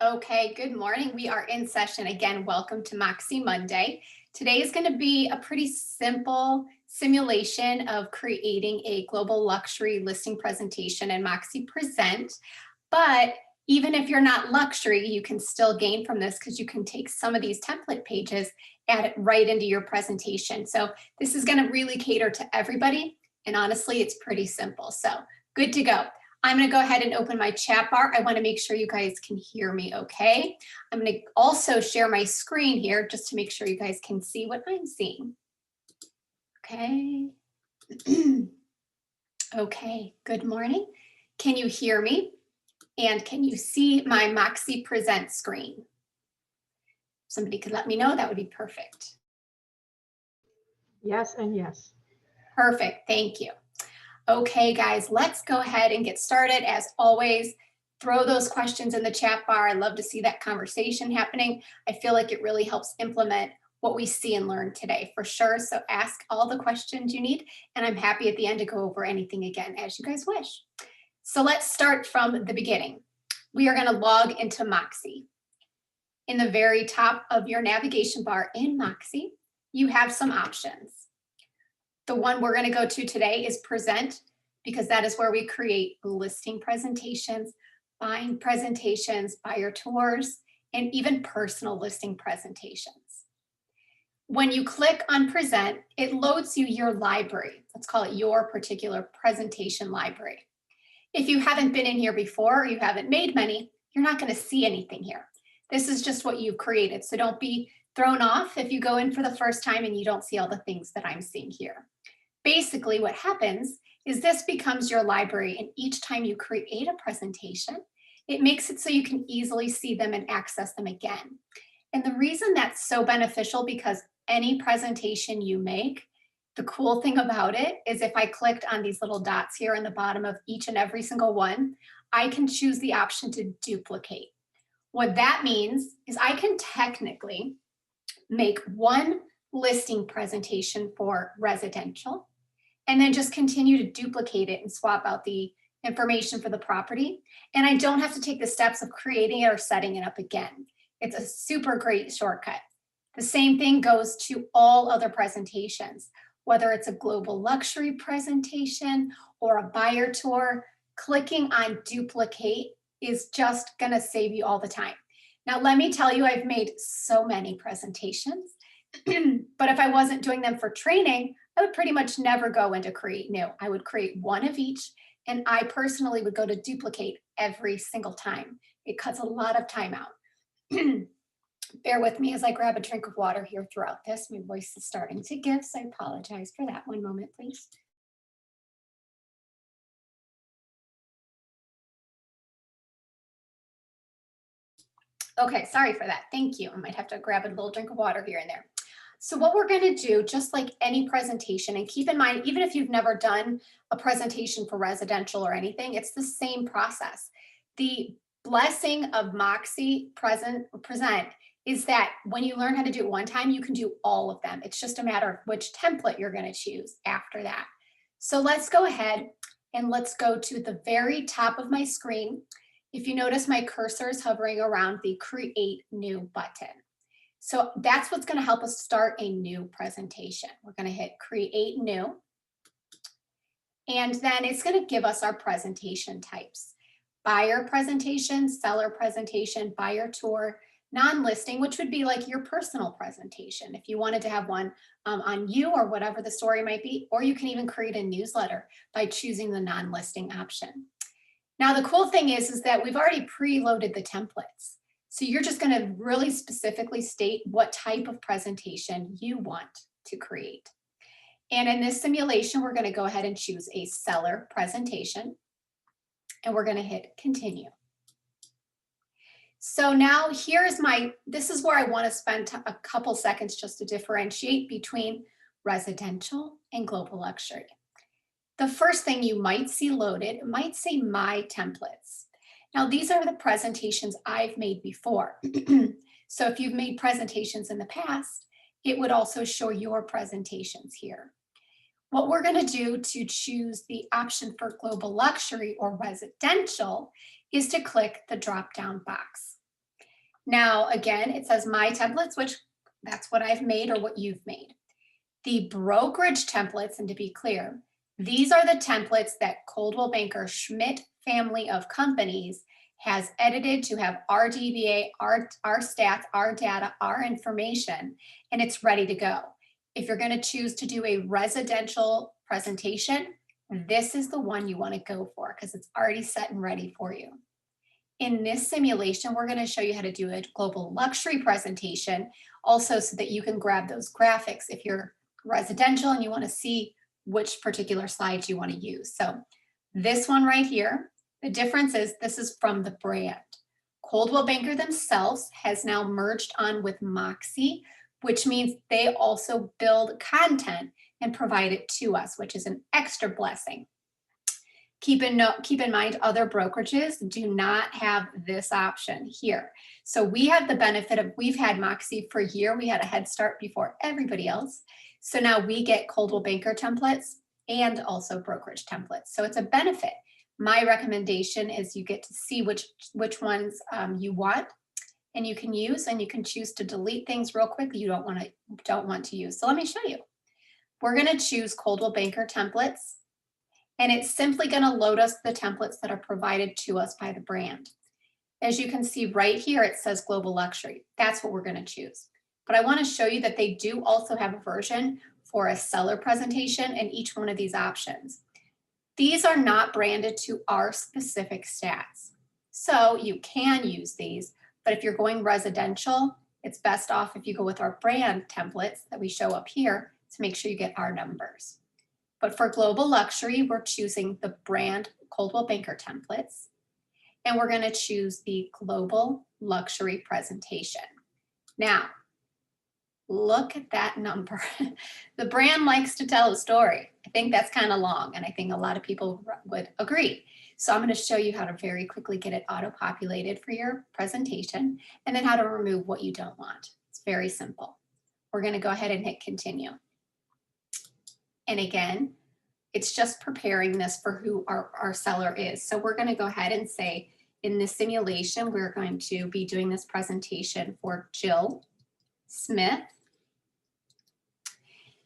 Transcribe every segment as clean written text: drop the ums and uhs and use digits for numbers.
Okay, good morning. We are in session again. Welcome to Moxi Monday. Today is going to be a pretty simple simulation of creating a global luxury listing presentation in Moxi Present. But even if you're not luxury, you can still gain from this because you can take some of these template pages, add it right into your presentation. So this is going to really cater to everybody. And honestly, it's pretty simple. So good to go. I'm going to go ahead and open my chat bar. I want to make sure you guys can hear me okay. I'm going to also share my screen here just to make sure you guys can see what I'm seeing. Okay. Okay, good morning. Can you hear me? And can you see my Moxi Present screen? Somebody could let me know, that would be perfect. Yes and yes. Perfect, thank you. Okay, guys, let's go ahead and get started. As always, throw those questions in the chat bar. I love to see that conversation happening. I feel like it really helps implement what we see and learn today for sure. So ask all the questions you need, and I'm happy at the end to go over anything again as you guys wish. So let's start from the beginning. We are going to log into Moxi. In the very top of your navigation bar in Moxi, you have some options. The one we're going to go to today is Present, because that is where we create listing presentations, buying presentations, buyer tours, and even personal listing presentations. When you click on Present, it loads you your library. Let's call it your particular presentation library. If you haven't been in here before or you haven't made many, you're not going to see anything here. This is just what you've created. So don't be thrown off if you go in for the first time and you don't see all the things that I'm seeing here. Basically, what happens is this becomes your library, and each time you create a presentation, it makes it so you can easily see them and access them again. And the reason that's so beneficial, because any presentation you make, the cool thing about it is if I clicked on these little dots here in the bottom of each and every single one, I can choose the option to duplicate. What that means is I can technically make one listing presentation for residential and then just continue to duplicate it and swap out the information for the property. And I don't have to take the steps of creating it or setting it up again. It's a super great shortcut. The same thing goes to all other presentations, whether it's a global luxury presentation or a buyer tour. Clicking on duplicate is just going to save you all the time. Now, let me tell you, I've made so many presentations, but if I wasn't doing them for training, I would pretty much never go into create new. I would create one of each, and I personally would go to duplicate every single time. It cuts a lot of time out. Bear with me as I grab a drink of water here throughout this. My voice is starting to give, so I apologize for that. One moment, please. Okay, sorry for that. Thank you. I might have to grab a little drink of water here and there. So what we're going to do, just like any presentation, and keep in mind, even if you've never done a presentation for residential or anything, it's the same process. The blessing of Moxi Present is that when you learn how to do it one time, you can do all of them. It's just a matter of which template you're going to choose after that. So let's go ahead and let's go to the very top of my screen. If you notice, my cursor is hovering around the Create New button. So that's what's going to help us start a new presentation. We're going to hit Create New. And then it's going to give us our presentation types. Buyer presentation, seller presentation, buyer tour, non-listing, which would be like your personal presentation if you wanted to have one on you or whatever the story might be, or you can even create a newsletter by choosing the non-listing option. Now, the cool thing is that we've already preloaded the templates. So you're just going to really specifically state what type of presentation you want to create. And in this simulation, we're going to go ahead and choose a seller presentation. And we're going to hit continue. So now this is where I want to spend a couple seconds just to differentiate between residential and global luxury. The first thing you might see loaded might say My Templates. Now, these are the presentations I've made before. So if you've made presentations in the past, it would also show your presentations here. What we're going to do to choose the option for global luxury or residential is to click the drop-down box. Now, again, it says my templates, which that's what I've made or what you've made. The brokerage templates, and to be clear, these are the templates that Coldwell Banker Schmidt family of companies has edited to have our DBA, our stats, our data, our information, and it's ready to go. If you're going to choose to do a residential presentation, this is the one you want to go for because it's already set and ready for you. In this simulation, we're going to show you how to do a global luxury presentation also so that you can grab those graphics if you're residential and you want to see which particular slides you want to use. So this one right here, the difference is this is from the brand. Coldwell Banker themselves has now merged on with Moxi, which means they also build content and provide it to us, which is an extra blessing. Keep in mind, other brokerages do not have this option here. So we have the benefit of, we've had Moxi for a year. We had a head start before everybody else. So now we get Coldwell Banker templates and also brokerage templates. So it's a benefit. My recommendation is you get to see which ones you want and you can use, and you can choose to delete things real quick that you don't want to use. So let me show you. We're going to choose Coldwell Banker templates. And it's simply going to load us the templates that are provided to us by the brand. As you can see right here, it says Global Luxury. That's what we're going to choose. But I want to show you that they do also have a version for a seller presentation in each one of these options. These are not branded to our specific stats. So you can use these, but if you're going residential, it's best off if you go with our brand templates that we show up here to make sure you get our numbers. But for global luxury, we're choosing the brand Coldwell Banker templates, and we're going to choose the global luxury presentation. Now, look at that number. The brand likes to tell a story. I think that's kind of long, and I think a lot of people would agree. So I'm going to show you how to very quickly get it auto-populated for your presentation, and then how to remove what you don't want. It's very simple. We're going to go ahead and hit continue. And again, it's just preparing this for who our seller is. So we're going to go ahead and say, in this simulation, we're going to be doing this presentation for Jill Smith.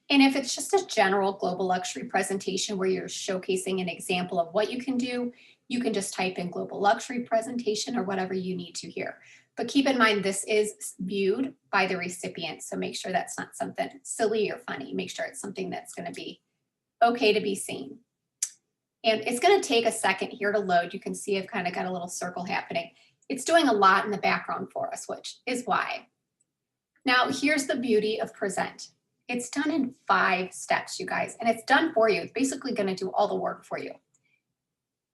And if it's just a general global luxury presentation where you're showcasing an example of what you can do, you can just type in global luxury presentation or whatever you need to here. But keep in mind, this is viewed by the recipient. So make sure that's not something silly or funny. Make sure it's something that's going to be okay to be seen. And it's going to take a second here to load. You can see I've kind of got a little circle happening. It's doing a lot in the background for us, which is why. Now, here's the beauty of Present. It's done in 5 steps, you guys, and it's done for you. It's basically going to do all the work for you.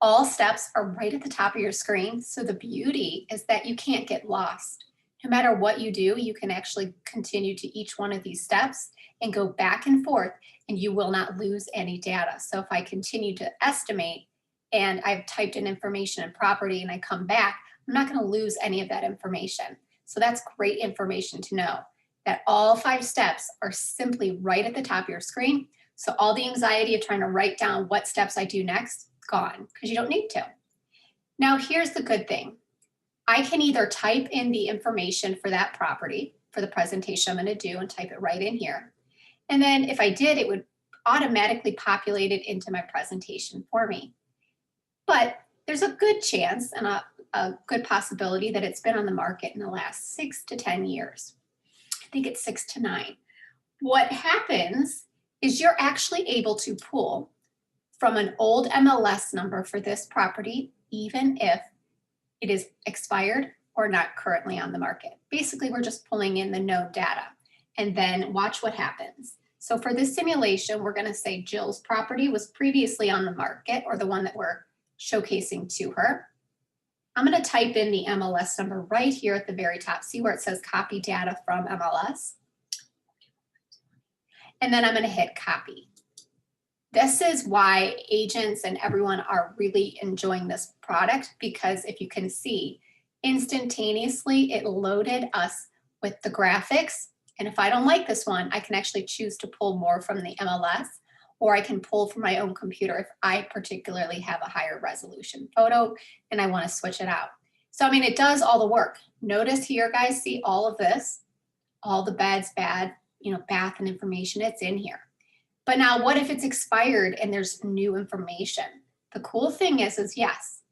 All steps are right at the top of your screen. So the beauty is that you can't get lost. No matter what you do, you can actually continue to each one of these steps and go back and forth, and you will not lose any data. So if I continue to estimate and I've typed in information and property and I come back, I'm not going to lose any of that information. So that's great information to know, that all 5 steps are simply right at the top of your screen. So all the anxiety of trying to write down what steps I do next, gone, because you don't need to. Now, here's the good thing. I can either type in the information for that property for the presentation I'm going to do and type it right in here. And then if I did, it would automatically populate it into my presentation for me. But there's a good chance and a good possibility that it's been on the market in the last 6 to 10 years. I think it's 6 to 9. What happens is you're actually able to pull from an old MLS number for this property, even if it is expired or not currently on the market. Basically, we're just pulling in the known data and then watch what happens. So for this simulation, we're going to say Jill's property was previously on the market, or the one that we're showcasing to her. I'm going to type in the MLS number right here at the very top. See where it says copy data from MLS? And then I'm going to hit copy. This is why agents and everyone are really enjoying this product, because if you can see, instantaneously it loaded us with the graphics. And if I don't like this one, I can actually choose to pull more from the MLS, or I can pull from my own computer if I particularly have a higher resolution photo and I want to switch it out. So, I mean, it does all the work. Notice here, guys, see all of this, all the beds, bath and information, it's in here. But now what if it's expired and there's new information? The cool thing is yes,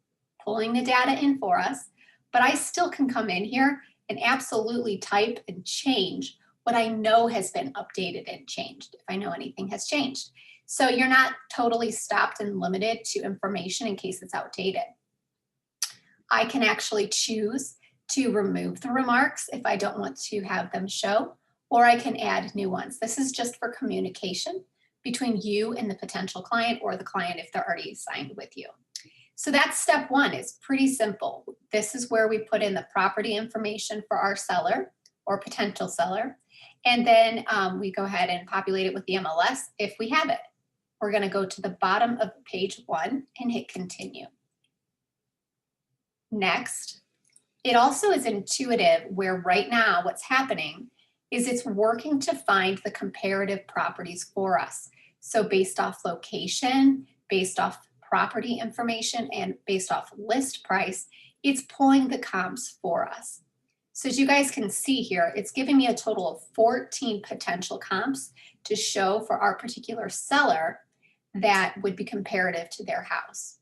pulling the data in for us, but I still can come in here and absolutely type and change what I know has been updated and changed, if I know anything has changed. So you're not totally stopped and limited to information in case it's outdated. I can actually choose to remove the remarks if I don't want to have them show, or I can add new ones. This is just for communication between you and the potential client, or the client if they're already signed with you. So that's step one. It's pretty simple. This is where we put in the property information for our seller or potential seller. And then we go ahead and populate it with the MLS if we have it. We're going to go to the bottom of page 1 and hit continue. Next, it also is intuitive, where right now what's happening is it's working to find the comparative properties for us. So based off location, based off property information, and based off list price, it's pulling the comps for us. So as you guys can see here, it's giving me a total of 14 potential comps to show for our particular seller that would be comparative to their house.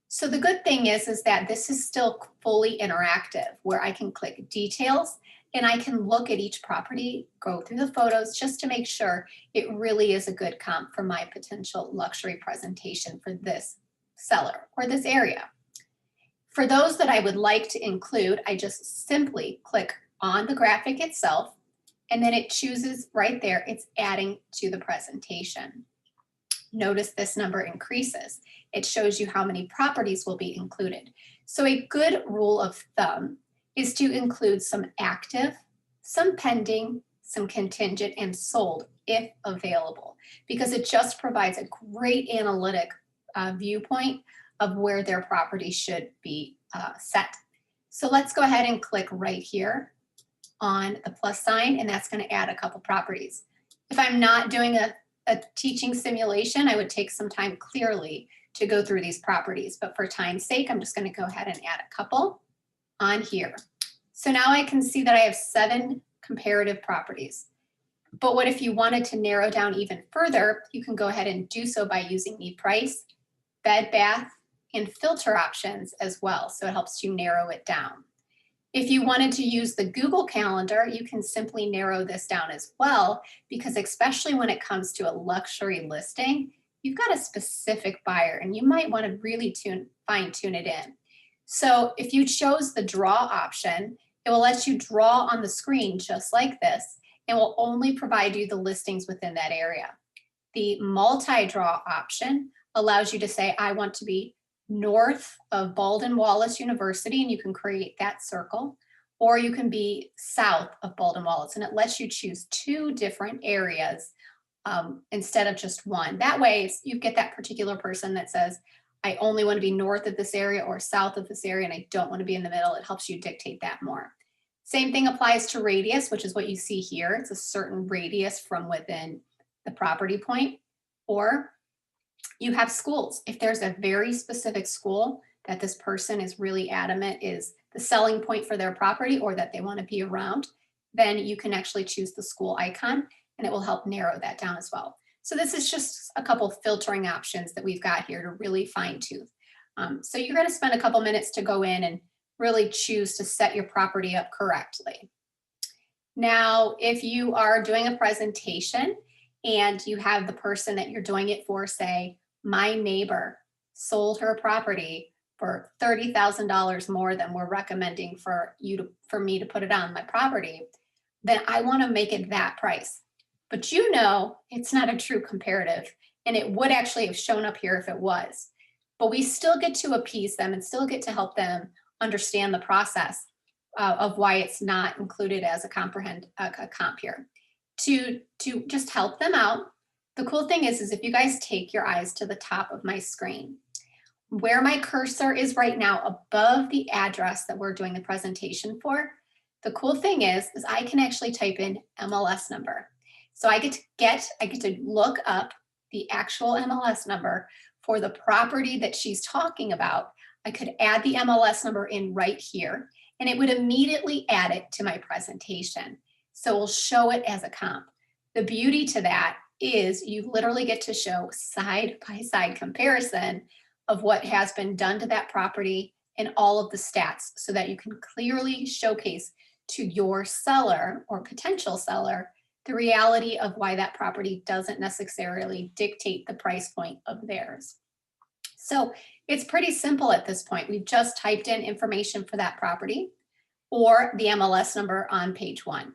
So the good thing is that this is still fully interactive, where I can click details and I can look at each property, go through the photos just to make sure it really is a good comp for my potential luxury presentation for this seller or this area. For those that I would like to include, I just simply click on the graphic itself, and then it chooses right there, it's adding to the presentation. Notice this number increases. It shows you how many properties will be included. So a good rule of thumb is to include some active, some pending, some contingent, and sold if available, because it just provides a great analytic viewpoint of where their property should be set. So let's go ahead and click right here on the plus sign, and that's going to add a couple properties. If I'm not doing a teaching simulation, I would take some time clearly to go through these properties, but for time's sake, I'm just going to go ahead and add a couple on here. So now I can see that I have 7 comparative properties. But what if you wanted to narrow down even further? You can go ahead and do so by using the price, bed, bath, and filter options as well. So it helps you narrow it down. If you wanted to use the Google Calendar, you can simply narrow this down as well, because especially when it comes to a luxury listing, you've got a specific buyer and you might want to really fine tune it in. So if you chose the draw option, it will let you draw on the screen just like this, and will only provide you the listings within that area. The multi-draw option allows you to say, I want to be north of Baldwin Wallace University, and you can create that circle, or you can be south of Baldwin Wallace, and it lets you choose 2 different areas instead of just one. That way you get that particular person that says, I only want to be north of this area or south of this area, and I don't want to be in the middle. It helps you dictate that more. Same thing applies to radius, which is what you see here. It's a certain radius from within the property point. Or you have schools. If there's a very specific school that this person is really adamant is the selling point for their property, or that they want to be around, then you can actually choose the school icon, and it will help narrow that down as well. So this is just a couple filtering options that we've got here to really fine tune. So you're going to spend a couple minutes to go in and really choose to set your property up correctly. Now, if you are doing a presentation and you have the person that you're doing it for say, my neighbor sold her property for $30,000 more than we're recommending for me to put it on my property, then I want to make it that price. But you know, it's not a true comparative, and it would actually have shown up here if it was. But we still get to appease them and still get to help them understand the process of why it's not included as a comp here. To just help them out, the cool thing is if you guys take your eyes to the top of my screen, where my cursor is right now above the address that we're doing the presentation for, the cool thing is I can actually type in MLS number. So I get to look up the actual MLS number for the property that she's talking about. I could add the MLS number in right here, and it would immediately add it to my presentation. So we'll show it as a comp. The beauty to that is you literally get to show side-by-side comparison of what has been done to that property and all of the stats so that you can clearly showcase to your seller or potential seller the reality of why that property doesn't necessarily dictate the price point of theirs. So it's pretty simple at this point. We've just typed in information for that property or the MLS number on page 1.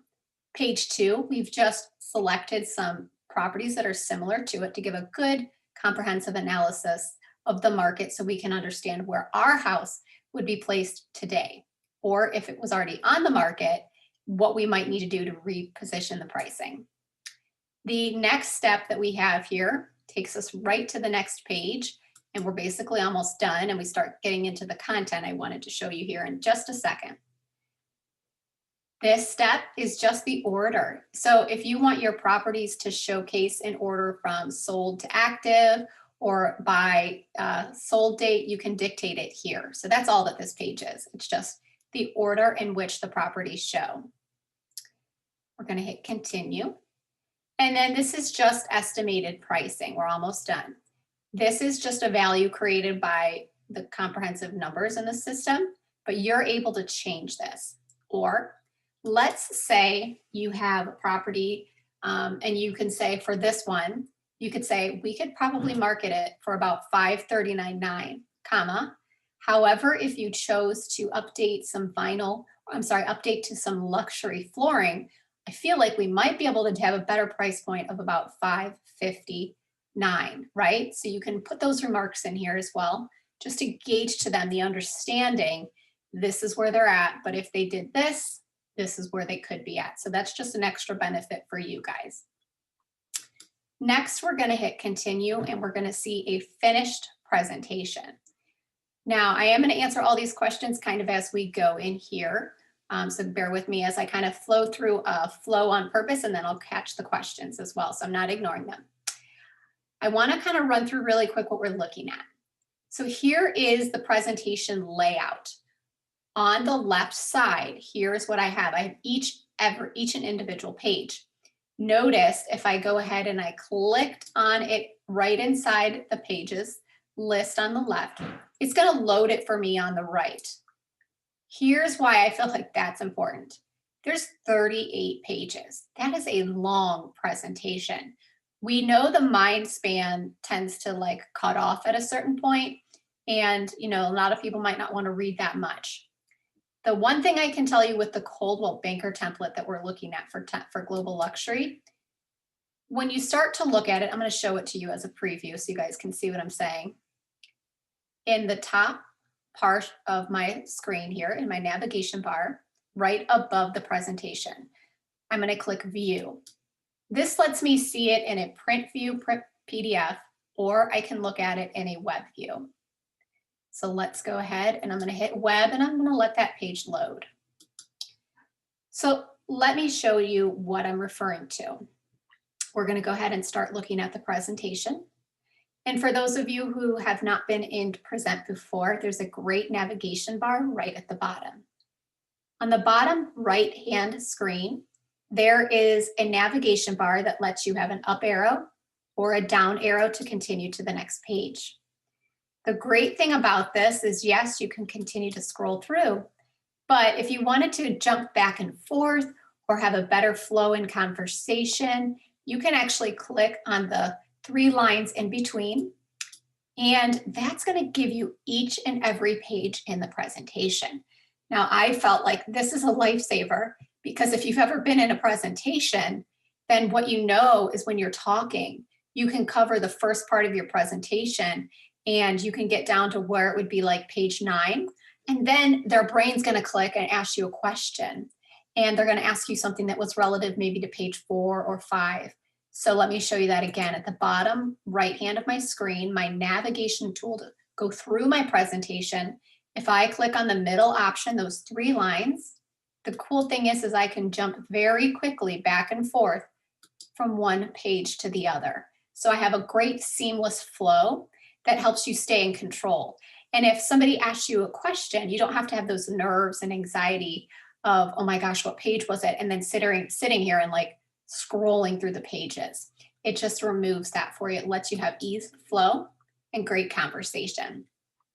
Page 2, we've just selected some properties that are similar to it to give a good comprehensive analysis of the market so we can understand where our house would be placed today, or if it was already on the market, what we might need to do to reposition the pricing. The next step that we have here takes us right to the next page, and we're basically almost done, and we start getting into the content I wanted to show you here in just a second. This step is just the order. So if you want your properties to showcase an order from sold to active or by sold date, you can dictate it here. So that's all that this page is. It's just the order in which the properties show. We're going to hit continue. And then this is just estimated pricing. We're almost done. This is just a value created by the comprehensive numbers in the system, but you're able to change this. Or let's say you have a property and you can say for this one, you could say we could probably market it for about $539.9, comma. However, if you chose to update to some luxury flooring, I feel like we might be able to have a better price point of about $559, right? So you can put those remarks in here as well, just to gauge to them the understanding, this is where they're at, but if they did this, this is where they could be at. So that's just an extra benefit for you guys. Next, we're going to hit continue and we're going to see a finished presentation. Now, I am going to answer all these questions kind of as we go in here. So bear with me as I kind of flow through a flow on purpose, and then I'll catch the questions as well. So I'm not ignoring them. I want to kind of run through really quick what we're looking at. So here is the presentation layout. On the left side, here's what I have. I have each and individual page. Notice if I go ahead and I clicked on it right inside the pages list on the left, it's going to load it for me on the right. Here's why I feel like that's important. There's 38 pages. That is a long presentation. We know the mind span tends to like cut off at a certain point, and a lot of people might not want to read that much. The one thing I can tell you with the Coldwell Banker template that we're looking at for global luxury, when you start to look at it, I'm going to show it to you as a preview so you guys can see what I'm saying. In the top part of my screen here in my navigation bar, right above the presentation, I'm going to click view. This lets me see it in a print view, print PDF, or I can look at it in a web view. So let's go ahead and I'm going to hit web and I'm going to let that page load. So let me show you what I'm referring to. We're going to go ahead and start looking at the presentation. And for those of you who have not been in Present before, there's a great navigation bar right at the bottom. On the bottom right-hand screen, there is a navigation bar that lets you have an up arrow or a down arrow to continue to the next page. The great thing about this is, yes, you can continue to scroll through, but if you wanted to jump back and forth or have a better flow in conversation, you can actually click on the 3 lines in between, and that's going to give you each and every page in the presentation. Now, I felt like this is a lifesaver because if you've ever been in a presentation, then what you know is when you're talking, you can cover the first part of your presentation and you can get down to where it would be like page 9, and then their brain's going to click and ask you a question, and they're going to ask you something that was relative maybe to page 4 or 5. So let me show you that again. At the bottom right hand of my screen, my navigation tool to go through my presentation, if I click on the middle option, those 3 lines, the cool thing is I can jump very quickly back and forth from one page to the other. So I have a great seamless flow that helps you stay in control. And if somebody asks you a question, you don't have to have those nerves and anxiety of, oh my gosh, what page was it? And then sitting here and like scrolling through the pages. It just removes that for you. It lets you have ease, flow, and great conversation.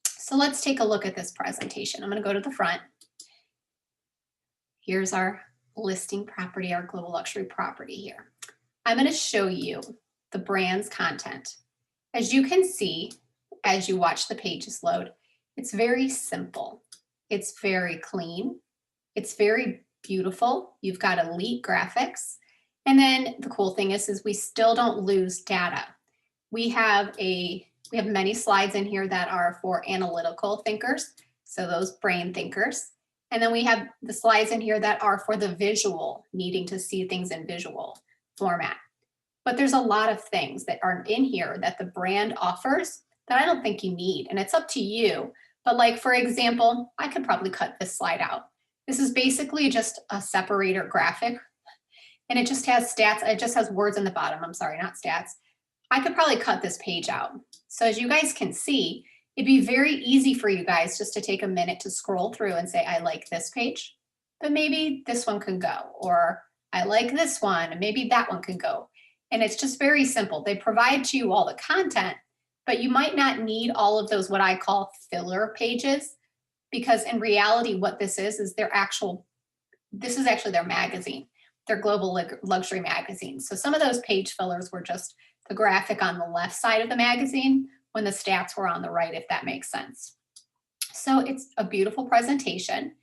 So let's take a look at this presentation. I'm going to go to the front. Here's our listing property, our global luxury property here. I'm going to show you the brand's content. As you can see, as you watch the pages load, it's very simple. It's very clean. It's very beautiful. You've got elite graphics. And then the cool thing is we still don't lose data. We have many slides in here that are for analytical thinkers, so those brain thinkers. And then we have the slides in here that are for the visual, needing to see things in visual format. But there's a lot of things that are in here that the brand offers that I don't think you need, and it's up to you. But like, for example, I could probably cut this slide out. This is basically just a separator graphic, and it just has stats. It just has words in the bottom. I'm sorry, not stats. I could probably cut this page out. So as you guys can see, it'd be very easy for you guys just to take a minute to scroll through and say, I like this page, but maybe this one can go, or I like this one, and maybe that one can go. And it's just very simple. They provide to you all the content, but you might not need all of those, what I call filler pages, because in reality, what this is this is actually their magazine, their global luxury magazine. So some of those page fillers were just the graphic on the left side of the magazine when the stats were on the right, if that makes sense. So it's a beautiful presentation,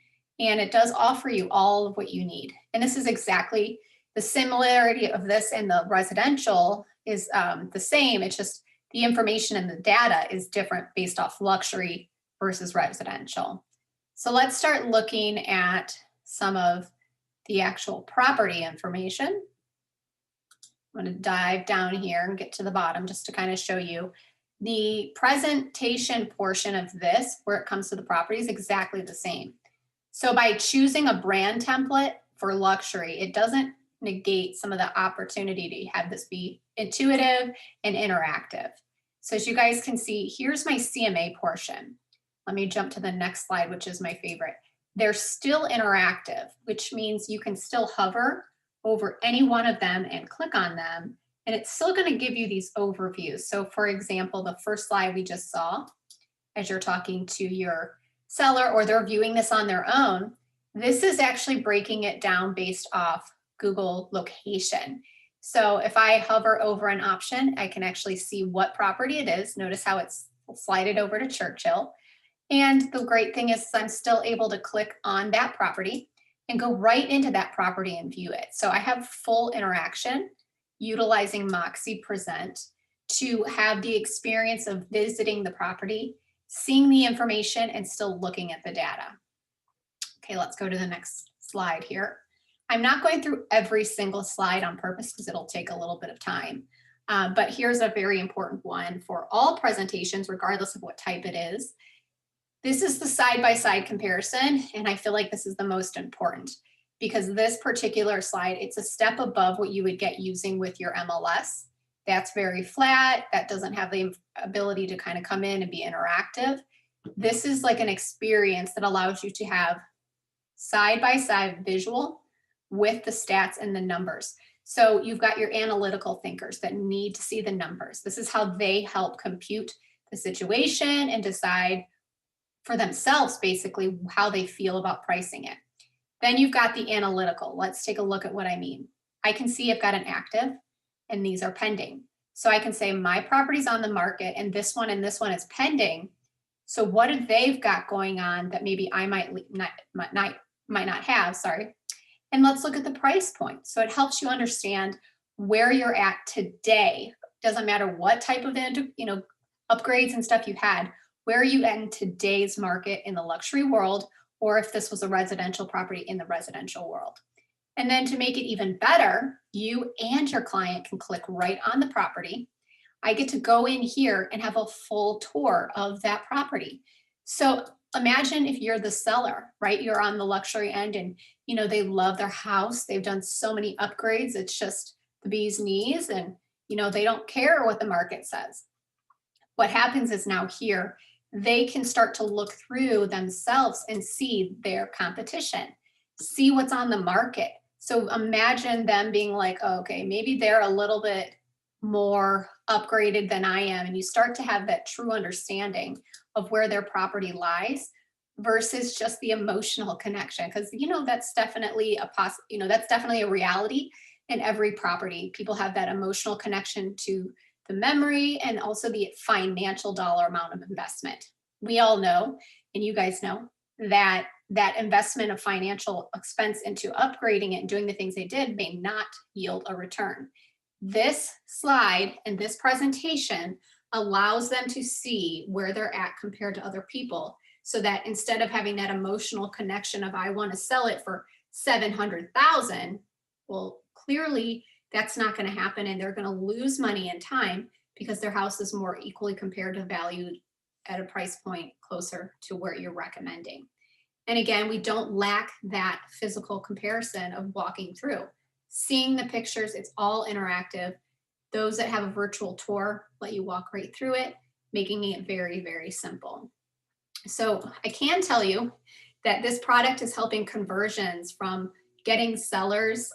and it does offer you all of what you need. And this is exactly the similarity of this and the residential is the same. It's just the information and the data is different based off luxury versus residential. So let's start looking at some of the actual property information. I'm going to dive down here and get to the bottom just to kind of show you the presentation portion of this, where it comes to the property, is exactly the same. So by choosing a brand template for luxury, it doesn't negate some of the opportunity to have this be intuitive and interactive. So as you guys can see, here's my CMA portion. Let me jump to the next slide, which is my favorite. They're still interactive, which means you can still hover over any one of them and click on them, and it's still going to give you these overviews. So for example, the first slide we just saw, as you're talking to your seller or they're viewing this on their own, this is actually breaking it down based off Google location. So if I hover over an option, I can actually see what property it is. Notice how it's slided over to Churchill. And the great thing is I'm still able to click on that property and go right into that property and view it. So I have full interaction utilizing Moxi Present to have the experience of visiting the property, seeing the information, and still looking at the data. Okay, let's go to the next slide here. I'm not going through every single slide on purpose because it'll take a little bit of time. But here's a very important one for all presentations, regardless of what type it is. This is the side-by-side comparison, and I feel like this is the most important because this particular slide, it's a step above what you would get using with your MLS. That's very flat. That doesn't have the ability to kind of come in and be interactive. This is like an experience that allows you to have side-by-side visual with the stats and the numbers. So you've got your analytical thinkers that need to see the numbers. This is how they help compute the situation and decide for themselves, basically, how they feel about pricing it. Then you've got the analytical. Let's take a look at what I mean. I can see I've got an active and these are pending. So I can say my property's on the market and this one is pending. So what do they've got going on that maybe I might not have, sorry. And let's look at the price point. So it helps you understand where you're at today. Doesn't matter what type of upgrades and stuff you've had. Where are you at in today's market in the luxury world, or if this was a residential property in the residential world. And then to make it even better, you and your client can click right on the property. I get to go in here and have a full tour of that property. So imagine if you're the seller, right? You're on the luxury end and they love their house. They've done so many upgrades. It's just the bee's knees and they don't care what the market says. What happens is now here, they can start to look through themselves and see their competition, see what's on the market. So imagine them being like, oh, okay, maybe they're a little bit more upgraded than I am. And you start to have that true understanding of where their property lies versus just the emotional connection. Because, that's definitely that's definitely a reality in every property. People have that emotional connection to the memory and also the financial dollar amount of investment. We all know, and you guys know, that investment of financial expense into upgrading it and doing the things they did may not yield a return. This slide and this presentation allows them to see where they're at compared to other people, so that instead of having that emotional connection of I want to sell it for 700,000, well, clearly that's not going to happen, and they're going to lose money and time because their house is more equally compared to valued at a price point closer to where you're recommending. And again, we don't lack that physical comparison of walking through, seeing the pictures. It's all interactive. Those that have a virtual tour let you walk right through it, making it very, very simple. So I can tell you that this product is helping conversions from getting sellers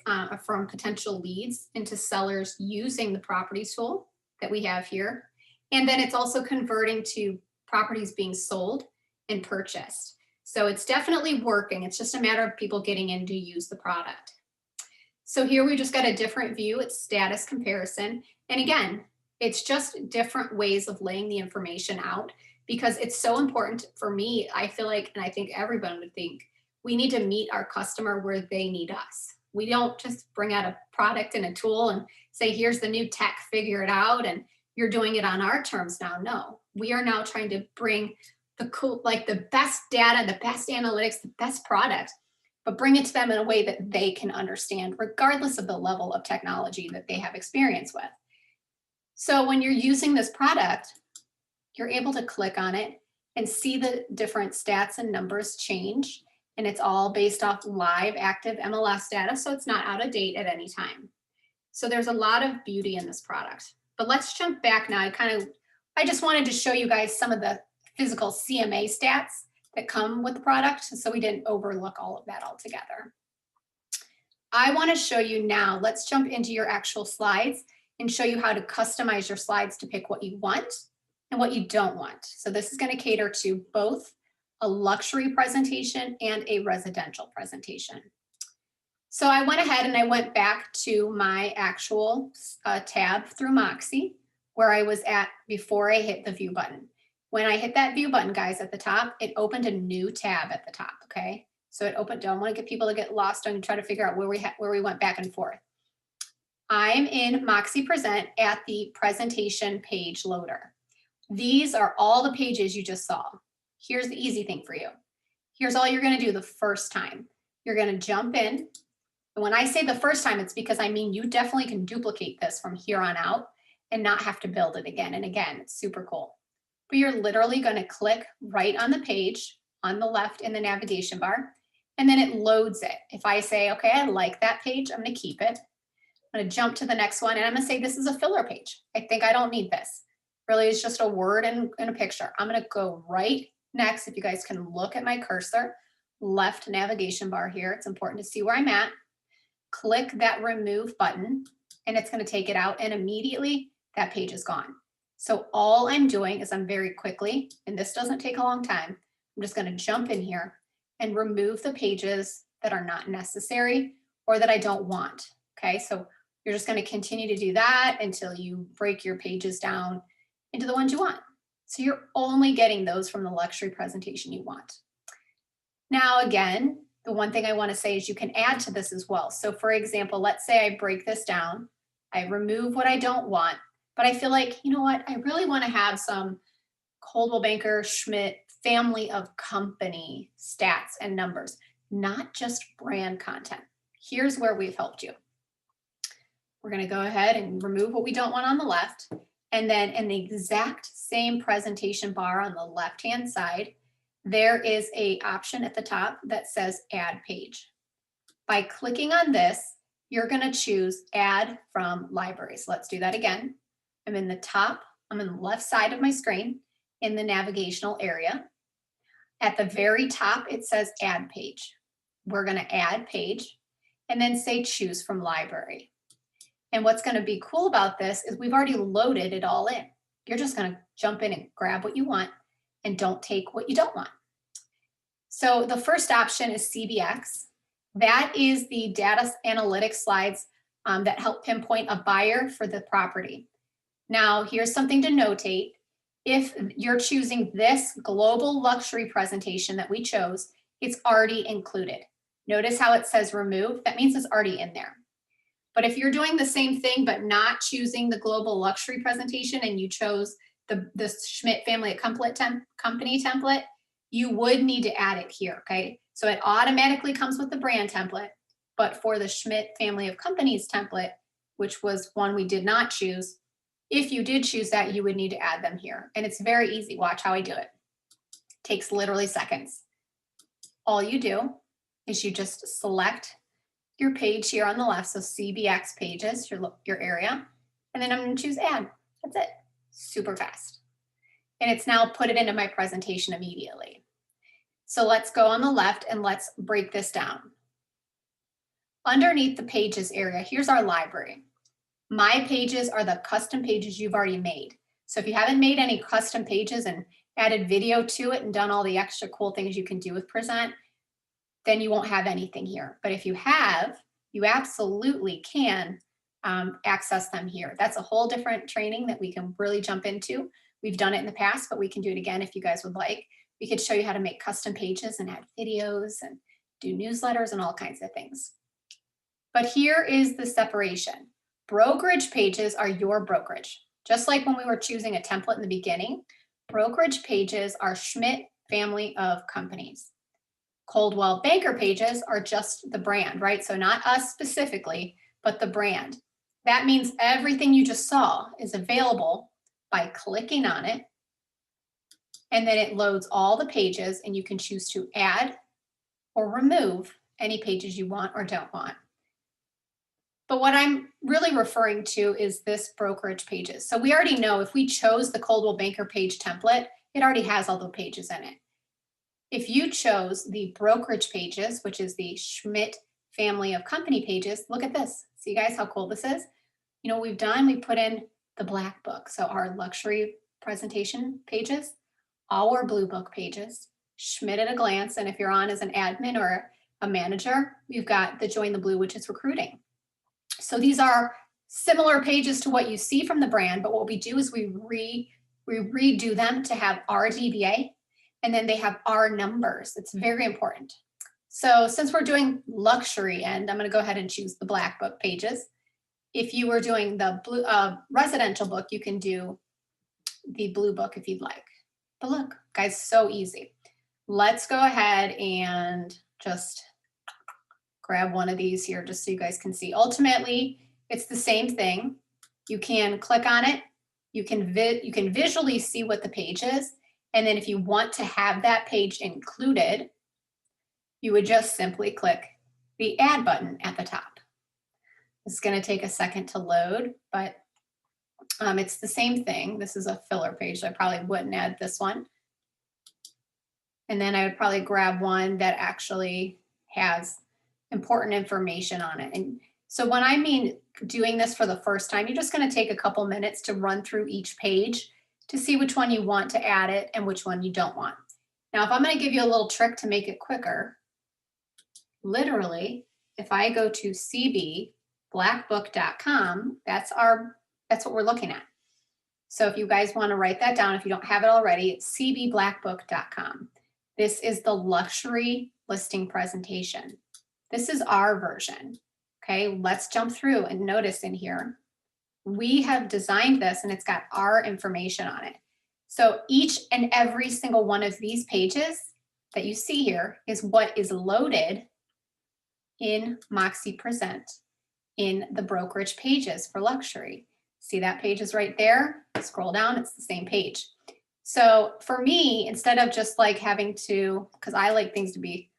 from potential leads into sellers using the properties tool that we have here. And then it's also converting to properties being sold and purchased. So it's definitely working. It's just a matter of people getting in to use the product. So here we just got a different view. It's status comparison. And again, it's just different ways of laying the information out, because it's so important for me. I feel like, and I think everyone would think, we need to meet our customer where they need us. We don't just bring out a product and a tool and say, here's the new tech, figure it out, and you're doing it on our terms now. No, we are now trying to bring the cool, like the best data, the best analytics, the best product, but bring it to them in a way that they can understand, regardless of the level of technology that they have experience with. So when you're using this product, you're able to click on it and see the different stats and numbers change. And it's all based off live active MLS data, so it's not out of date at any time. So there's a lot of beauty in this product. But let's jump back now. I just wanted to show you guys some of the physical CMA stats that come with the product, so we didn't overlook all of that altogether. I want to show you now, let's jump into your actual slides and show you how to customize your slides to pick what you want and what you don't want. So this is going to cater to both a luxury presentation and a residential presentation. So I went ahead and I went back to my actual tab through Moxi, where I was at before I hit the view button. When I hit that view button, guys, at the top, it opened a new tab at the top, okay? So it opened, don't want to get people to get lost and try to figure out where we went back and forth. I'm in Moxi Present at the presentation page loader. These are all the pages you just saw. Here's the easy thing for you. Here's all you're going to do the first time. You're going to jump in. And when I say the first time, it's because I mean you definitely can duplicate this from here on out and not have to build it again and again. It's super cool. But you're literally going to click right on the page on the left in the navigation bar, and then it loads it. If I say, okay, I like that page, I'm going to keep it. I'm going to jump to the next one, and I'm going to say this is a filler page. I think I don't need this. Really, it's just a word and a picture. I'm going to go right next. If you guys can look at my cursor, left navigation bar here, it's important to see where I'm at. Click that remove button, and it's going to take it out, and immediately that page is gone. So all I'm doing is I'm very quickly, and this doesn't take a long time, I'm just going to jump in here and remove the pages that are not necessary or that I don't want. Okay, so you're just going to continue to do that until you break your pages down into the ones you want. So you're only getting those from the luxury presentation you want. Now, again, the one thing I want to say is you can add to this as well. So for example, let's say I break this down, I remove what I don't want, but I feel like, you know what, I really want to have some Coldwell Banker Schmidt family of company stats and numbers, not just brand content. Here's where we've helped you. We're going to go ahead and remove what we don't want on the left. And then in the exact same presentation bar on the left-hand side, there is an option at the top that says Add Page. By clicking on this, you're going to choose Add from Libraries. Let's do that again. I'm in the top, I'm in the left side of my screen, in the navigational area. At the very top, it says add page. We're going to add page and then say choose from library. And what's going to be cool about this is we've already loaded it all in. You're just going to jump in and grab what you want and don't take what you don't want. So the first option is CBX. That is the data analytics slides that help pinpoint a buyer for the property. Now, here's something to notate. If you're choosing this global luxury presentation that we chose, it's already included. Notice how it says remove. That means it's already in there. But if you're doing the same thing but not choosing the global luxury presentation and you chose the Schmidt family of company template, you would need to add it here, okay? So it automatically comes with the brand template, but for the Schmidt family of companies template, which was one we did not choose, if you did choose that, you would need to add them here. And it's very easy. Watch how I do it. Takes literally seconds. All you do is you just select your page here on the left, so CBX pages, your area, and then I'm going to choose add. That's it. Super fast. And it's now put it into my presentation immediately. So let's go on the left and let's break this down. Underneath the pages area, here's our library. My pages are the custom pages you've already made. So if you haven't made any custom pages and added video to it and done all the extra cool things you can do with Present, then you won't have anything here. But if you have, you absolutely can access them here. That's a whole different training that we can really jump into. We've done it in the past, but we can do it again if you guys would like. We could show you how to make custom pages and add videos and do newsletters and all kinds of things. But here is the separation. Brokerage pages are your brokerage. Just like when we were choosing a template in the beginning, brokerage pages are Schmidt family of companies. Coldwell Banker pages are just the brand, right? So not us specifically, but the brand. That means everything you just saw is available by clicking on it, and then it loads all the pages and you can choose to add or remove any pages you want or don't want. But what I'm really referring to is this brokerage pages. So we already know if we chose the Coldwell Banker page template, it already has all the pages in it. If you chose the brokerage pages, which is the Schmidt family of company pages, look at this. See guys how cool this is? You know what we've done? We put in the black book. So our luxury presentation pages, our blue book pages, Schmidt at a glance. And if you're on as an admin or a manager, we've got the Join the Blue, which is recruiting. So these are similar pages to what you see from the brand, but what we do is we redo them to have our DBA, and then they have our numbers. It's very important. So since we're doing luxury, and I'm going to go ahead and choose the black book pages. If you were doing the blue residential book, you can do the blue book if you'd like. But look, guys, so easy. Let's go ahead and just grab one of these here just so you guys can see. Ultimately, it's the same thing. You can click on it. You can visually see what the page is. And then if you want to have that page included, you would just simply click the add button at the top. It's going to take a second to load, but it's the same thing. This is a filler page, so I probably wouldn't add this one. And then I would probably grab one that actually has important information on it. And so when I mean doing this for the first time, you're just going to take a couple minutes to run through each page to see which one you want to add it and which one you don't want. Now, if I'm going to give you a little trick to make it quicker, literally, if I go to cbblackbook.com, that's what we're looking at. So if you guys want to write that down, if you don't have it already, it's cbblackbook.com. This is the luxury listing presentation. This is our version. Okay, let's jump through and notice in here, we have designed this and it's got our information on it. So each and every single one of these pages that you see here is what is loaded in Moxi Present in the brokerage pages for luxury. See that page is right there. Scroll down, it's the same page. So for me, instead of just like having to, because I like things to be,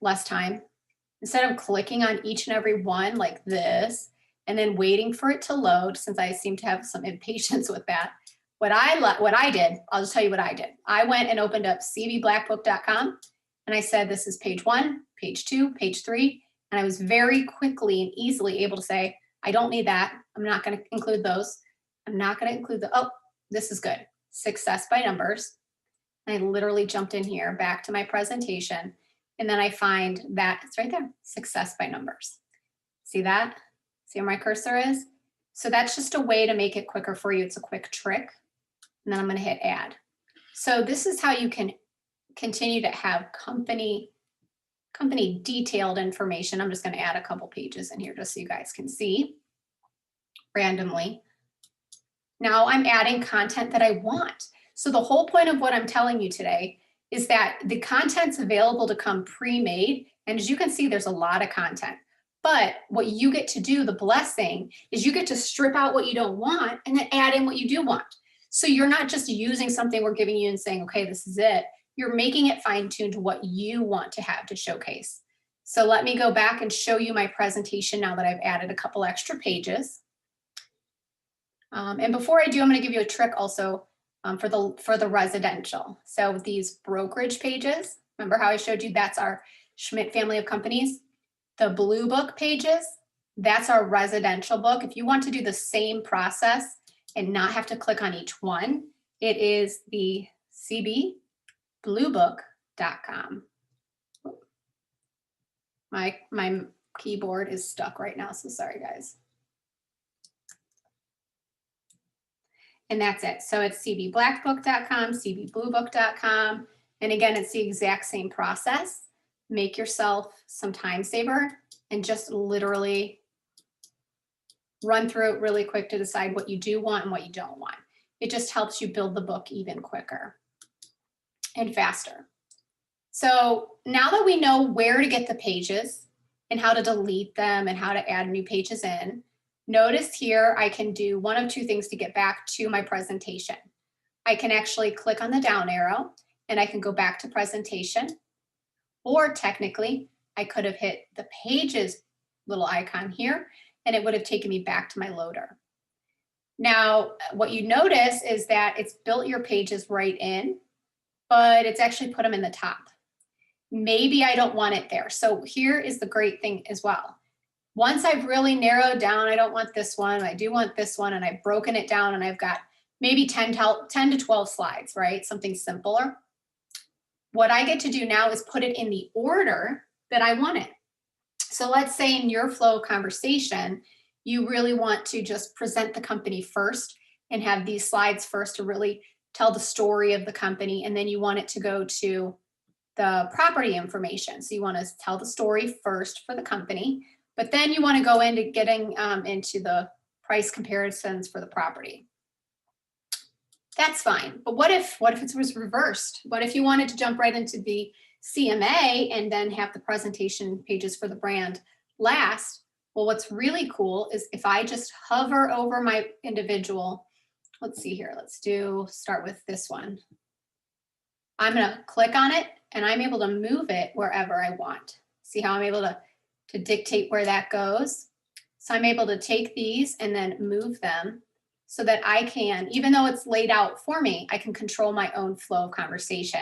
less time, instead of clicking on each and every one like this and then waiting for it to load, since I seem to have some impatience with that, what I did, I'll just tell you what I did. I went and opened up cvblackbook.com and I said, this is page 1, page 2, page 3. And I was very quickly and easily able to say, I don't need that. I'm not going to include those. I'm not going to include oh, this is good. Success by numbers. And I literally jumped in here back to my presentation. And then I find that it's right there, success by numbers. See that? See where my cursor is? So that's just a way to make it quicker for you. It's a quick trick. And then I'm going to hit add. So this is how you can continue to have company detailed information. I'm just going to add a couple pages in here just so you guys can see randomly. Now I'm adding content that I want. So the whole point of what I'm telling you today is that the content's available to come pre-made. And as you can see, there's a lot of content. But what you get to do, the blessing, is you get to strip out what you don't want and then add in what you do want. So you're not just using something we're giving you and saying, okay, this is it. You're making it fine-tuned to what you want to have to showcase. So let me go back and show you my presentation now that I've added a couple extra pages. And before I do, I'm going to give you a trick also for the residential. So these brokerage pages, remember how I showed you that's our Schmidt family of companies? The blue book pages, that's our residential book. If you want to do the same process and not have to click on each one, it is the cbbluebook.com. My keyboard is stuck right now, so sorry guys. And that's it. So it's cbblackbook.com, cbbluebook.com. And again, it's the exact same process. Make yourself some time saver and just literally run through it really quick to decide what you do want and what you don't want. It just helps you build the book even quicker and faster. So now that we know where to get the pages and how to delete them and how to add new pages in, notice here I can do one of two things to get back to my presentation. I can actually click on the down arrow and I can go back to presentation. Or technically, I could have hit the pages little icon here and it would have taken me back to my loader. Now, what you notice is that it's built your pages right in, but it's actually put them in the top. Maybe I don't want it there. So here is the great thing as well. Once I've really narrowed down, I don't want this one, I do want this one, and I've broken it down and I've got maybe 10 to 12 slides, right? Something simpler. What I get to do now is put it in the order that I want it. So let's say in your flow conversation, you really want to just present the company first and have these slides first to really tell the story of the company. And then you want it to go to the property information. So you want to tell the story first for the company, but then you want to go into getting into the price comparisons for the property. That's fine. But what if it was reversed? What if you wanted to jump right into the CMA and then have the presentation pages for the brand last? Well, what's really cool is if I just hover over my individual, let's see here, start with this one. I'm going to click on it and I'm able to move it wherever I want. See how I'm able to dictate where that goes? So I'm able to take these and then move them so that I can, even though it's laid out for me, I can control my own flow of conversation.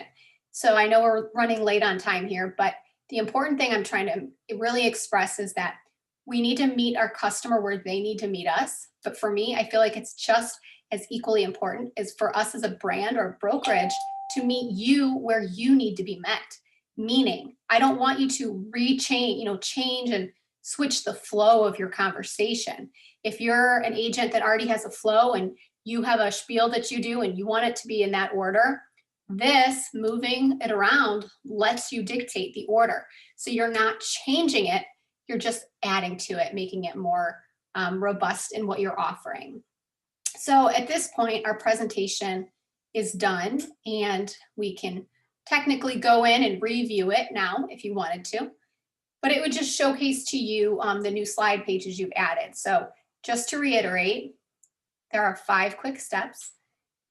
So I know we're running late on time here, but the important thing I'm trying to really express is that we need to meet our customer where they need to meet us. But for me, I feel like it's just as equally important as for us as a brand or brokerage to meet you where you need to be met. Meaning, I don't want you to change and switch the flow of your conversation. If you're an agent that already has a flow and you have a spiel that you do and you want it to be in that order, this moving it around lets you dictate the order. So you're not changing it, you're just adding to it, making it more robust in what you're offering. So at this point, our presentation is done and we can technically go in and review it now if you wanted to, but it would just showcase to you the new slide pages you've added. So just to reiterate, there are 5 quick steps.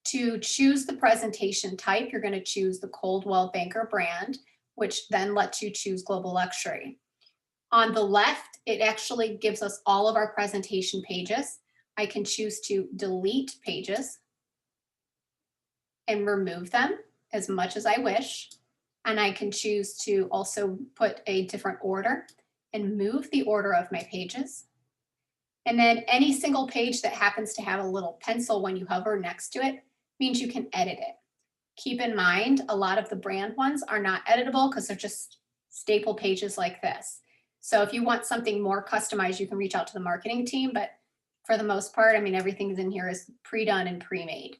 To choose the presentation type, you're going to choose the Coldwell Banker brand, which then lets you choose Global Luxury. On the left, it actually gives us all of our presentation pages. I can choose to delete pages. and remove them as much as I wish. And I can choose to also put a different order and move the order of my pages. And then any single page that happens to have a little pencil when you hover next to it means you can edit it. Keep in mind, a lot of the brand ones are not editable because they're just staple pages like this. So if you want something more customized, you can reach out to the marketing team. But for the most part, I mean, everything in here is pre-done and pre-made.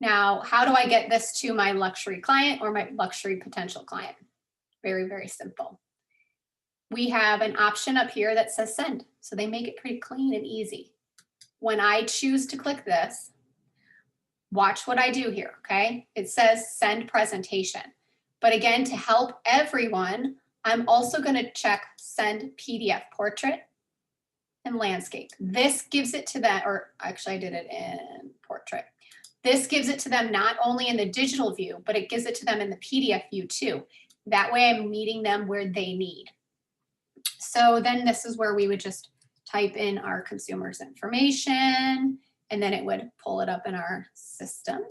Now, how do I get this to my luxury client or my luxury potential client? Very, very simple. We have an option up here that says send. So they make it pretty clean and easy. When I choose to click this, watch what I do here, okay? It says send presentation. But again, to help everyone, I'm also gonna check send PDF portrait and landscape. This gives it to them, or actually I did it in portrait. This gives it to them not only in the digital view, but it gives it to them in the PDF view too. That way I'm meeting them where they need. So then this is where we would just type in our consumer's information, and then it would pull it up in our system.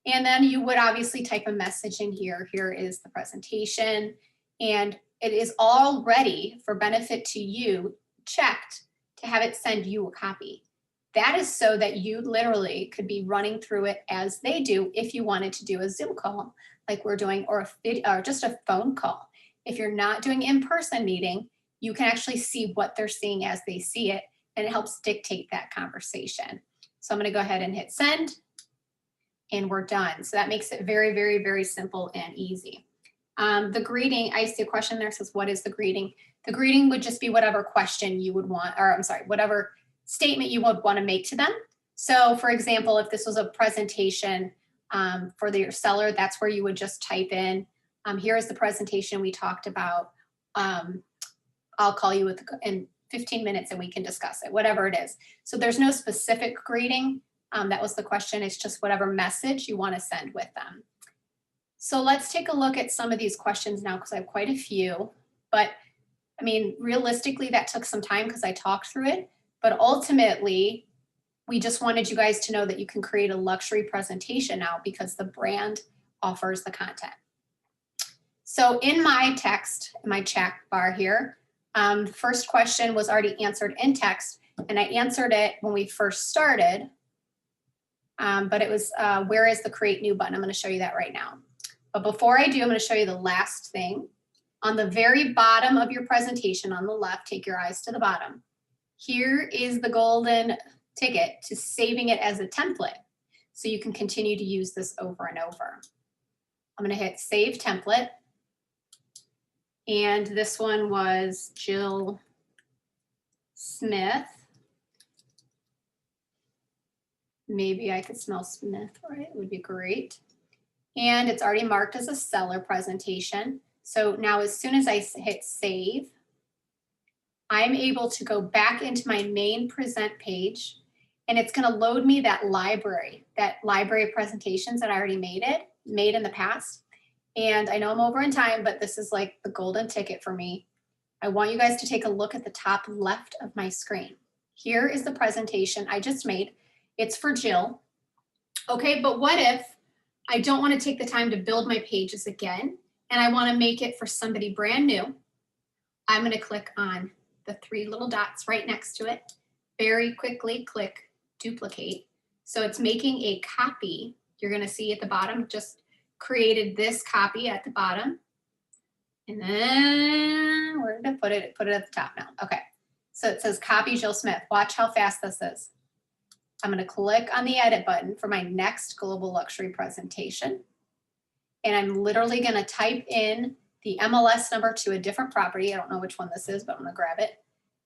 And then you would obviously type a message in here. Here is the presentation, and it is all ready for benefit to you, checked to have it send you a copy. That is so that you literally could be running through it as they do if you wanted to do a Zoom call like we're doing, or a video, or just a phone call. If you're not doing in-person meeting, you can actually see what they're seeing as they see it, and it helps dictate that conversation. So I'm going to go ahead and hit send, and we're done. So that makes it very, very, very simple and easy. The greeting, I see a question there says, what is the greeting? The greeting would just be whatever question you would want, or I'm sorry, whatever statement you would want to make to them. So for example, if this was a presentation for your seller, that's where you would just type in, here is the presentation we talked about. I'll call you in 15 minutes and we can discuss it, whatever it is. So there's no specific greeting. That was the question. It's just whatever message you want to send with them. So let's take a look at some of these questions now, because I have quite a few. But I mean, realistically, that took some time because I talked through it. But ultimately, we just wanted you guys to know that you can create a luxury presentation now because the brand offers the content. So in my text, my chat bar here, the first question was already answered in text, and I answered it when we first started. But it was, where is the create new button? I'm going to show you that right now. But before I do, I'm going to show you the last thing. On the very bottom of your presentation on the left, take your eyes to the bottom. Here is the golden ticket to saving it as a template, so you can continue to use this over and over. I'm going to hit save template. And this one was Jill Smith. Maybe I could smell Smith, right? It would be great. And it's already marked as a seller presentation. So now as soon as I hit save, I'm able to go back into my main present page, and it's going to load me that library of presentations that I already made in the past. And I know I'm over in time, but this is like the golden ticket for me. I want you guys to take a look at the top left of my screen. Here is the presentation I just made. It's for Jill. Okay, but what if I don't want to take the time to build my pages again, and I want to make it for somebody brand new? I'm going to click on the three little dots right next to it. Very quickly click duplicate. So it's making a copy. You're going to see at the bottom, just created this copy at the bottom. And then where did I put it? Put it at the top now. Okay. So it says copy Jill Smith. Watch how fast this is. I'm going to click on the edit button for my next global luxury presentation. And I'm literally going to type in the MLS number to a different property. I don't know which one this is, but I'm going to grab it.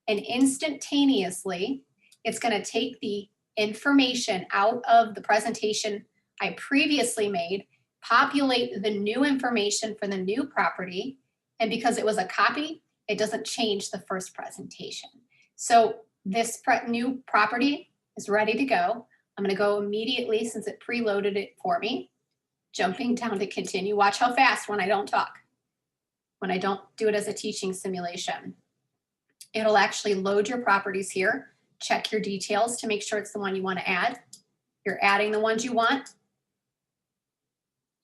And instantaneously, it's going to take the information out of the presentation I previously made, populate the new information for the new property. And because it was a copy, it doesn't change the first presentation. So this new property is ready to go. I'm going to go immediately, since it preloaded it for me, jumping down to continue. Watch how fast when I don't talk, when I don't do it as a teaching simulation. It'll actually load your properties here, check your details to make sure it's the one you want to add. You're adding the ones you want.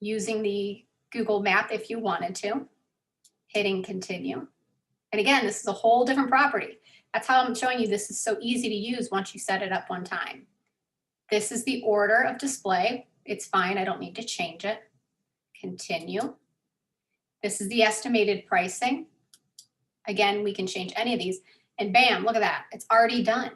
using the Google map if you wanted to, hitting continue. And again, this is a whole different property. That's how I'm showing you this is so easy to use once you set it up one time. This is the order of display. It's fine, I don't need to change it. Continue. This is the estimated pricing. Again, we can change any of these, and bam, look at that, it's already done.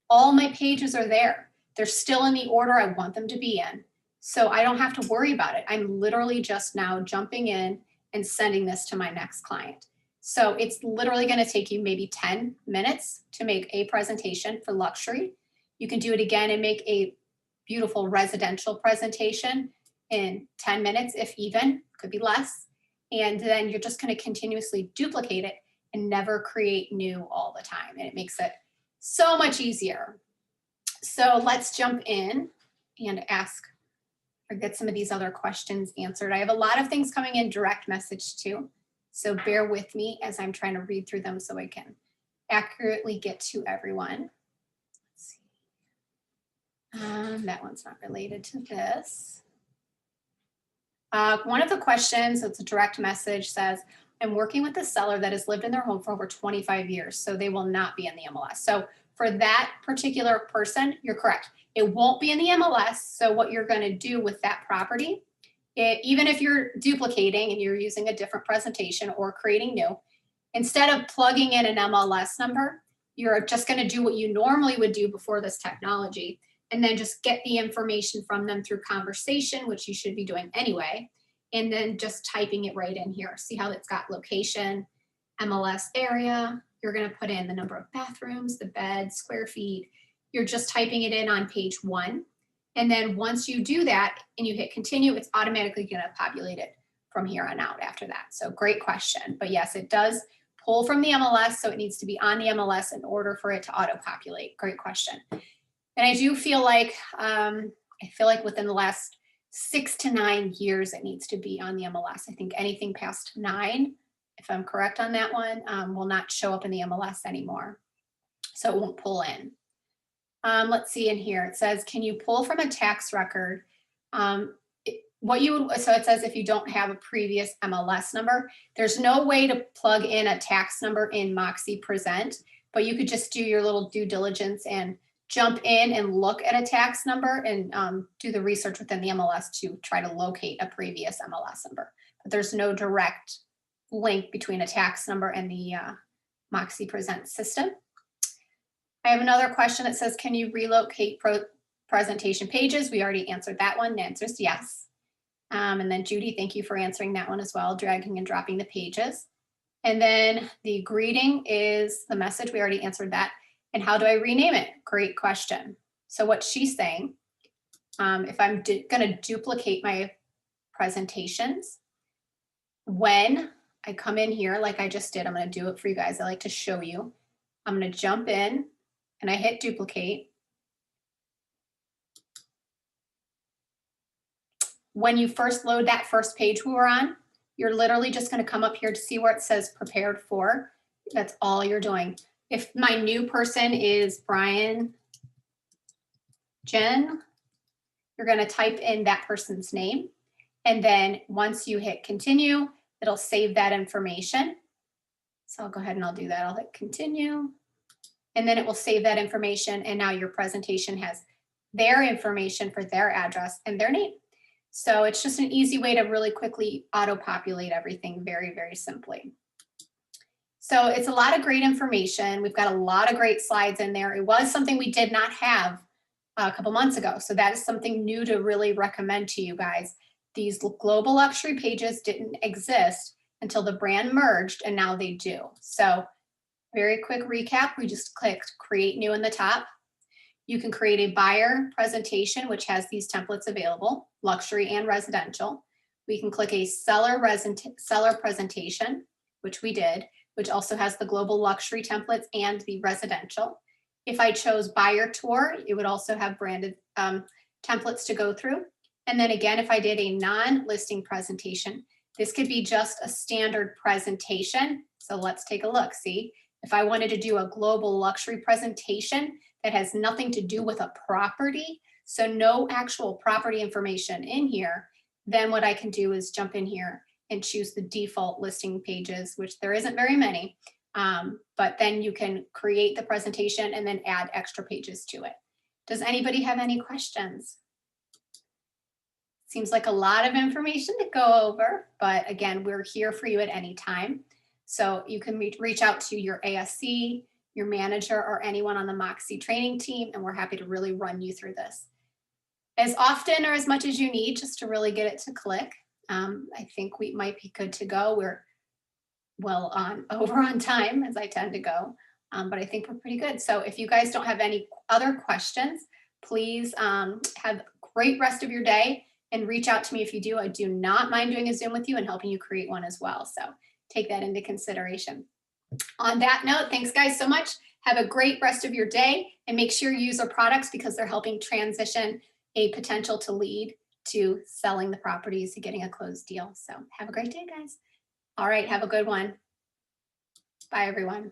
All my pages are there. They're still in the order I want them to be in. So I don't have to worry about it. I'm literally just now jumping in and sending this to my next client. So it's literally going to take you maybe 10 minutes to make a presentation for luxury. You can do it again and make a beautiful residential presentation in 10 minutes, if even, could be less. And then you're just going to continuously duplicate it and never create new all the time. And it makes it so much easier. So let's jump in and ask or get some of these other questions answered. I have a lot of things coming in direct message too. So bear with me as I'm trying to read through them so I can accurately get to everyone. Let's see. That one's not related to this. One of the questions, it's a direct message, says, I'm working with a seller that has lived in their home for over 25 years, so they will not be in the MLS. So for that particular person, you're correct. It won't be in the MLS. So what you're going to do with that property, even if you're duplicating and you're using a different presentation or creating new, instead of plugging in an MLS number, you're just going to do what you normally would do before this technology, and then just get the information from them through conversation, which you should be doing anyway, and then just typing it right in here. See how it's got location, MLS area. You're going to put in the number of bathrooms, the bed, square feet. You're just typing it in on page 1. And then once you do that and you hit continue, it's automatically going to populate it from here on out after that. So great question. But yes, it does pull from the MLS, so it needs to be on the MLS in order for it to auto-populate. Great question. And I do feel like, within the last 6 to 9 years, it needs to be on the MLS. I think anything past 9, if I'm correct on that one, will not show up in the MLS anymore. So it won't pull in. Let's see in here. It says, can you pull from a tax record? So it says if you don't have a previous MLS number, there's no way to plug in a tax number in Moxi Present, but you could just do your little due diligence and jump in and look at a tax number and do the research within the MLS to try to locate a previous MLS number. But there's no direct link between a tax number and the Moxi Present system. I have another question that says, can you relocate presentation pages? We already answered that one. The answer is yes. And then Judy, thank you for answering that one as well, dragging and dropping the pages. And then the greeting is the message. We already answered that. And how do I rename it? Great question. So what she's saying, if I'm going to duplicate my presentations, when I come in here, like I just did, I'm going to do it for you guys. I like to show you. I'm going to jump in and I hit duplicate. When you first load that first page we were on, you're literally just going to come up here to see where it says prepared for. That's all you're doing. If my new person is Brian Jen, you're going to type in that person's name. And then once you hit continue, it'll save that information. So I'll go ahead and I'll do that. I'll hit continue. And then it will save that information. And now your presentation has their information for their address and their name. So it's just an easy way to really quickly auto-populate everything very, very simply. So it's a lot of great information. We've got a lot of great slides in there. It was something we did not have a couple months ago. So that is something new to really recommend to you guys. These global luxury pages didn't exist until the brand merged, and now they do. So very quick recap, we just clicked create new in the top. You can create a buyer presentation, which has these templates available, luxury and residential. We can click a seller presentation, which we did, which also has the global luxury templates and the residential. If I chose buyer tour, it would also have branded templates to go through. And then again, if I did a non-listing presentation, this could be just a standard presentation. So let's take a look, see? If I wanted to do a global luxury presentation that has nothing to do with a property, so no actual property information in here, then what I can do is jump in here and choose the default listing pages, which there isn't very many. But then you can create the presentation and then add extra pages to it. Does anybody have any questions? Seems like a lot of information to go over, but again, we're here for you at any time. So you can reach out to your ASC, your manager, or anyone on the Moxi training team, and we're happy to really run you through this as often or as much as you need just to really get it to click. I think we might be good to go. We're well over on time, as I tend to go, but I think we're pretty good. So if you guys don't have any other questions, please have a great rest of your day and reach out to me if you do. I do not mind doing a Zoom with you and helping you create one as well. So take that into consideration. On that note, thanks guys so much. Have a great rest of your day and make sure you use our products because they're helping transition a potential to lead to selling the properties to getting a closed deal. So have a great day, guys. All right, have a good one. Bye, everyone.